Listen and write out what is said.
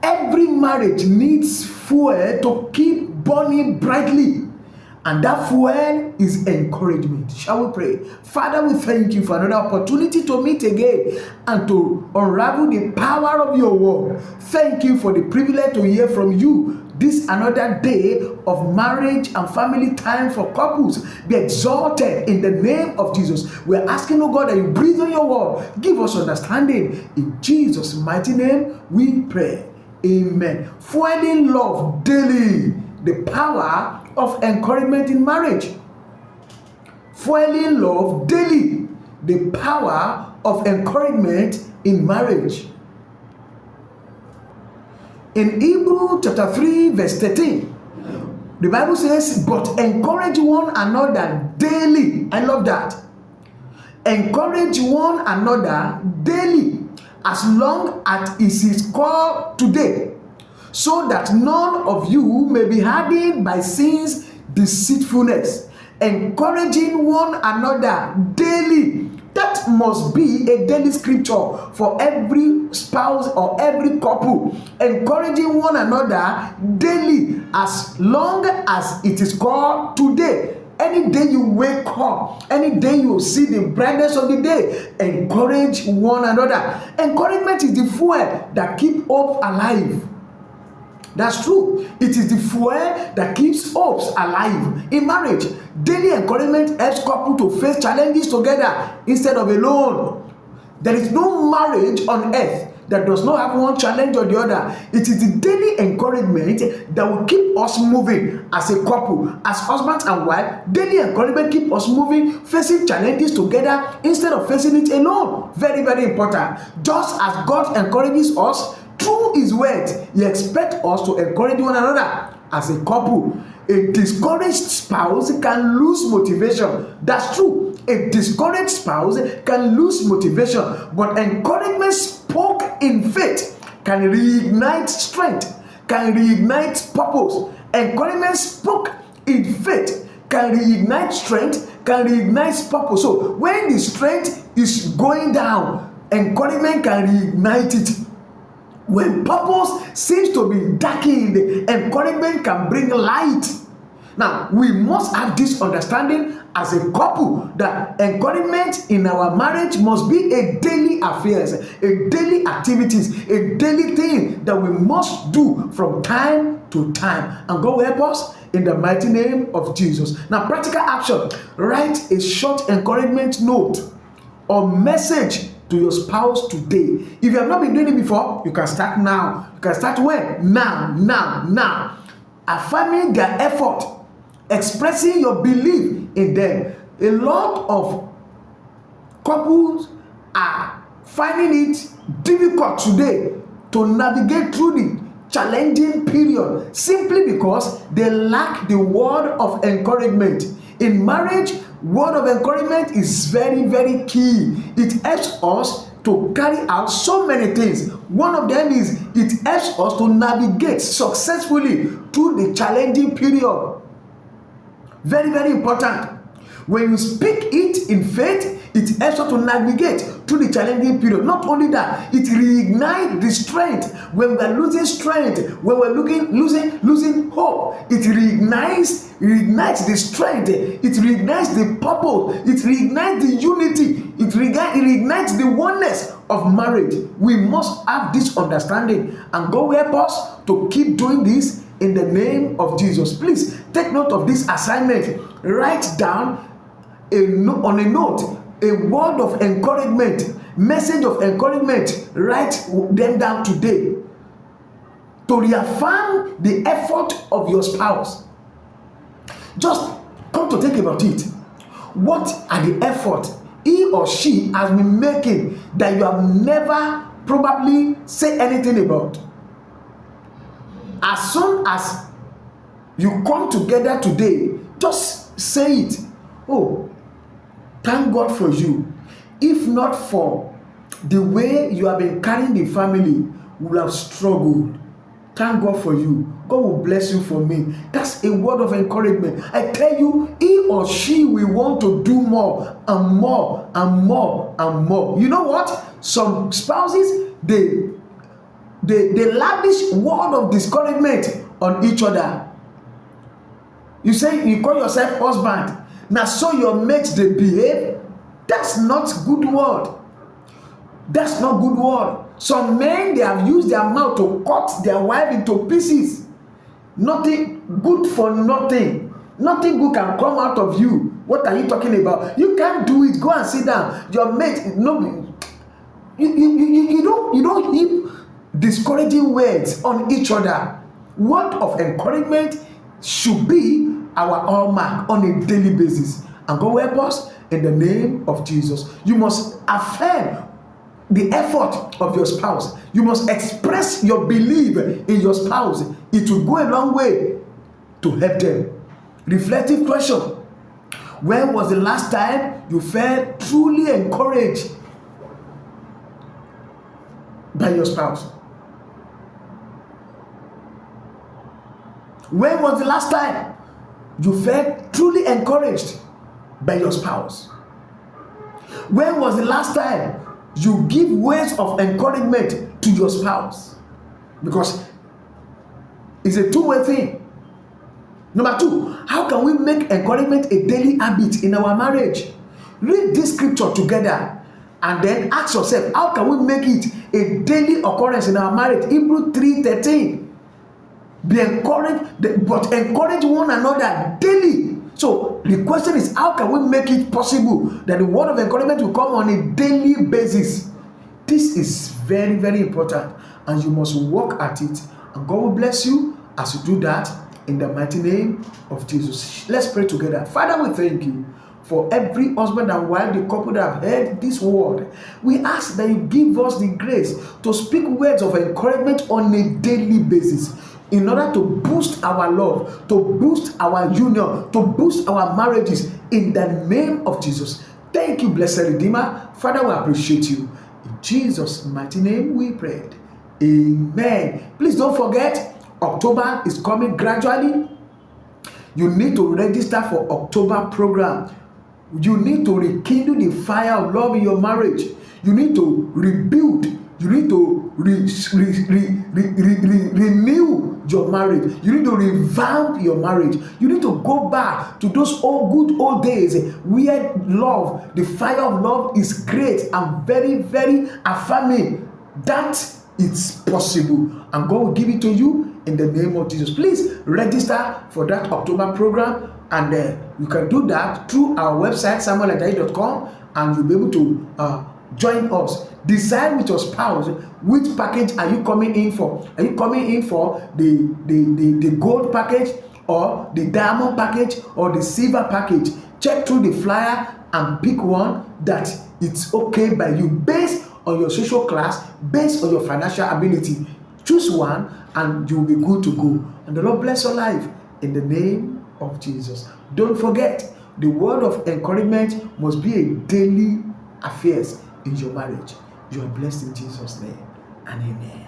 Every marriage needs fuel to keep burning brightly. And that fuel is encouragement. Shall we pray? Father, we thank you for another opportunity to meet again and to unravel the power of your word. Thank you for the privilege to hear from you. This another day of marriage and family time for couples. Be exalted in the name of Jesus. We're asking, oh God, that you breathe on your word. Give us understanding. In Jesus' mighty name, we pray. Amen. Fueling love daily. The power of encouragement in marriage. Fueling love daily. The power of encouragement in marriage. In Hebrews chapter 3 verse 13, the Bible says, but encourage one another daily. I love that. Encourage one another daily, as long as it is called today, so that none of you may be hardened by sin's deceitfulness. Encouraging one another daily. That must be a daily scripture for every spouse or every couple. Encouraging one another daily, as long as it is called today. Any day you wake up, any day you see the brightness of the day, encourage one another. Encouragement is the fuel that keeps hope alive. That's true. It is the fuel that keeps hopes alive in marriage. Daily encouragement helps couples to face challenges together instead of alone. There is no marriage on earth that does not have one challenge or the other. It is the daily encouragement that will keep us moving as a couple, as husband and wife. Daily encouragement keep us moving, facing challenges together instead of facing it alone. Very, very important. Just as God encourages us through his word, he expects us to encourage one another as a couple. A discouraged spouse can lose motivation. That's true. A discouraged spouse can lose motivation, but encouragement spoke in faith can reignite strength, can reignite purpose. Encouragement spoke in faith can reignite strength, can reignite purpose. So when the strength is going down, encouragement can reignite it. When purpose seems to be darkened, encouragement can bring light. Now, we must have this understanding as a couple that encouragement in our marriage must be a daily affairs, a daily activities, a daily thing that we must do from time to time. And God will help us in the mighty name of Jesus. Now, practical action. Write a short encouragement note or message to your spouse today. If you have not been doing it before, you can start now. You can start when? Now. Affirming their effort, expressing your belief in them. A lot of couples are finding it difficult today to navigate through the challenging period simply because they lack the word of encouragement. In marriage, word of encouragement is very, very key. It helps us to carry out so many things. One of them is it helps us to navigate successfully through the challenging period. Very, very important. When you speak it in faith, it helps us to navigate through the challenging period. Not only that, it reignites the strength. When we're losing strength, when we're losing hope, it reignites the strength. It reignites the purpose. It reignites the unity. It reignites the oneness of marriage. We must have this understanding, and God will help us to keep doing this in the name of Jesus. Please take note of this assignment. Write down on a note a word of encouragement, message of encouragement. Write them down today to reaffirm the effort of your spouse. Just come to think about it. What are the efforts he or she has been making that you have never probably said anything about? As soon as you come together today, just say it. Oh, thank God for you. If not for the way you have been carrying the family, we will have struggled. Thank God for you. God will bless you for me. That's a word of encouragement. I tell you, he or she will want to do more and more and more and more. You know what? Some spouses, they they lavish word of discouragement on each other. You say you call yourself husband, now so your mates they behave. That's not good word. That's not good word. Some men, they have used their mouth to cut their wife into pieces. Nothing good for nothing. Nothing good can come out of you. What are you talking about? You can't do it. Go and sit down. Your mate, no, you don't heap discouraging words on each other. Word of encouragement should be our hallmark on a daily basis. And God will help us in the name of Jesus. You must affirm the effort of your spouse. You must express your belief in your spouse. It will go a long way to help them. Reflective question. When was the last time you felt truly encouraged by your spouse? When was the last time you felt truly encouraged by your spouse? When was the last time you give words of encouragement to your spouse? Because it's a two-way thing. Number two, how can we make encouragement a daily habit in our marriage? Read this scripture together and then ask yourself, how can we make it a daily occurrence in our marriage? Hebrews 3:13. Be encouraged, but encourage one another daily. So the question is, how can we make it possible that the word of encouragement will come on a daily basis? This is very, very important, and you must work at it. And God will bless you as you do that in the mighty name of Jesus. Let's pray together. Father, we thank you for every husband and wife, the couple that have heard this word. We ask that you give us the grace to speak words of encouragement on a daily basis, in order to boost our love, to boost our union, to boost our marriages in the name of Jesus. Thank you, blessed Redeemer. Father, we appreciate you. In Jesus' mighty name we prayed. Amen. Please don't forget, October is coming gradually. You need to register for October program. You need to rekindle the fire of love in your marriage. You need to rebuild. You need to renew your marriage. You need to revamp your marriage. You need to go back to those old days where love, the fire of love is great and very, very affirming. That it's possible, and God will give it to you in the name of Jesus. Please register for that October program, and you can do that through our website samuelajayi.com, and you'll be able to join us. Decide with your spouse, which package are you coming in for? Are you coming in for the gold package, or the diamond package, or the silver package? Check through the flyer and pick one that it's okay by you, based on your social class, based on your financial ability. Choose one and you'll be good to go. And the Lord bless your life in the name of Jesus. Don't forget, the word of encouragement must be a daily affairs in your marriage. You are blessed in Jesus' name, and amen.